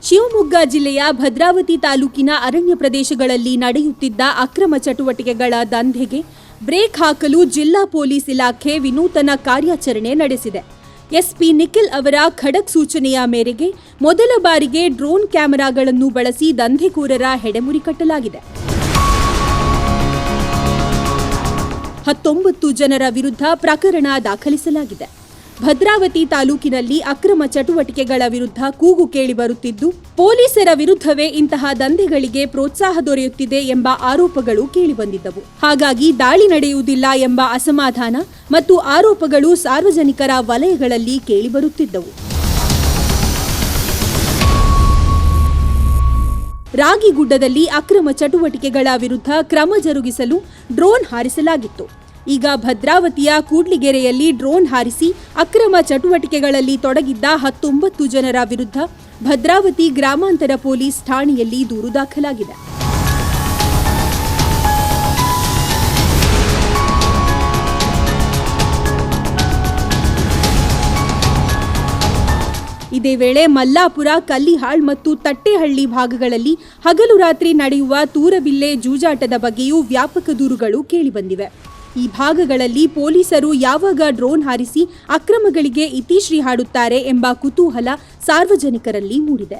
ಶಿವಮೊಗ್ಗ ಜಿಲ್ಲೆಯ ಭದ್ರಾವತಿ ತಾಲೂಕಿನ ಅರಣ್ಯ ಪ್ರದೇಶಗಳಲ್ಲಿ ನಡೆಯುತ್ತಿದ್ದ ಅಕ್ರಮ ಚಟುವಟಿಕೆಗಳ ದಂಧೆಗೆ ಬ್ರೇಕ್ ಹಾಕಲು ಜಿಲ್ಲಾ ಪೊಲೀಸ್ ಇಲಾಖೆ ವಿನೂತನ ಕಾರ್ಯಾಚರಣೆ ನಡೆಸಿದೆ. ಎಸ್ಪಿ ನಿಖಿಲ್ ಅವರ ಖಡಕ್ ಸೂಚನೆಯ ಮೇರೆಗೆ ಮೊದಲ ಬಾರಿಗೆ ಡ್ರೋನ್ ಕ್ಯಾಮೆರಾಗಳನ್ನು ಬಳಸಿ ದಂಧೆಕೋರರ ಹೆಡೆಮುರಿ ಕಟ್ಟಲಾಗಿದೆ. 19 ಜನರ ವಿರುದ್ಧ ಪ್ರಕರಣ ದಾಖಲಿಸಲಾಗಿದೆ. ಭದ್ರಾವತಿ ತಾಲೂಕಿನಲ್ಲಿ ಅಕ್ರಮ ಚಟುವಟಿಕೆಗಳ ವಿರುದ್ಧ ಕೂಗು ಕೇಳಿಬರುತ್ತಿದ್ದು, ಪೊಲೀಸರ ವಿರುದ್ಧವೇ ಇಂತಹ ದಂಧೆಗಳಿಗೆ ಪ್ರೋತ್ಸಾಹ ದೊರೆಯುತ್ತಿದೆ ಎಂಬ ಆರೋಪಗಳು ಕೇಳಿಬಂದಿದ್ದವು. ಹಾಗಾಗಿ ದಾಳಿ ನಡೆಯುವುದಿಲ್ಲ ಎಂಬ ಅಸಮಾಧಾನ ಮತ್ತು ಆರೋಪಗಳು ಸಾರ್ವಜನಿಕರ ವಲಯಗಳಲ್ಲಿ ಕೇಳಿಬರುತ್ತಿದ್ದವು. ರಾಗಿಗುಡ್ಡದಲ್ಲಿ ಅಕ್ರಮ ಚಟುವಟಿಕೆಗಳ ವಿರುದ್ಧ ಕ್ರಮ ಜರುಗಿಸಲು ಡ್ರೋನ್ ಹಾರಿಸಲಾಗಿತ್ತು. ಈಗ ಭದ್ರಾವತಿಯ ಕೂಡ್ಲಿಗೆರೆಯಲ್ಲಿ ಡ್ರೋನ್ ಹಾರಿಸಿ ಅಕ್ರಮ ಚಟುವಟಿಕೆಗಳಲ್ಲಿ ತೊಡಗಿದ್ದ 19 ಜನರ ವಿರುದ್ಧ ಭದ್ರಾವತಿ ಗ್ರಾಮಾಂತರ ಪೊಲೀಸ್ ಠಾಣೆಯಲ್ಲಿ ದೂರು ದಾಖಲಾಗಿದೆ. ಇದೇ ವೇಳೆ ಮಲ್ಲಾಪುರ, ಕಲ್ಲಿಹಾಳ್ ಮತ್ತು ತಟ್ಟೆಹಳ್ಳಿ ಭಾಗಗಳಲ್ಲಿ ಹಗಲು ರಾತ್ರಿ ನಡೆಯುವ ತೂರಬಿಲ್ಲೆ ಜೂಜಾಟದ ಬಗ್ಗೆಯೂ ವ್ಯಾಪಕ ದೂರುಗಳು ಕೇಳಿಬಂದಿವೆ. ಈ ಭಾಗಗಳಲ್ಲಿ ಪೊಲೀಸರು ಯಾವಾಗ ಡ್ರೋನ್ ಹಾರಿಸಿ ಅಕ್ರಮಗಳಿಗೆ ಇತಿಶ್ರೀ ಹಾಡುತ್ತಾರೆ ಎಂಬ ಕುತೂಹಲ ಸಾರ್ವಜನಿಕರಲ್ಲಿ ಮೂಡಿದೆ.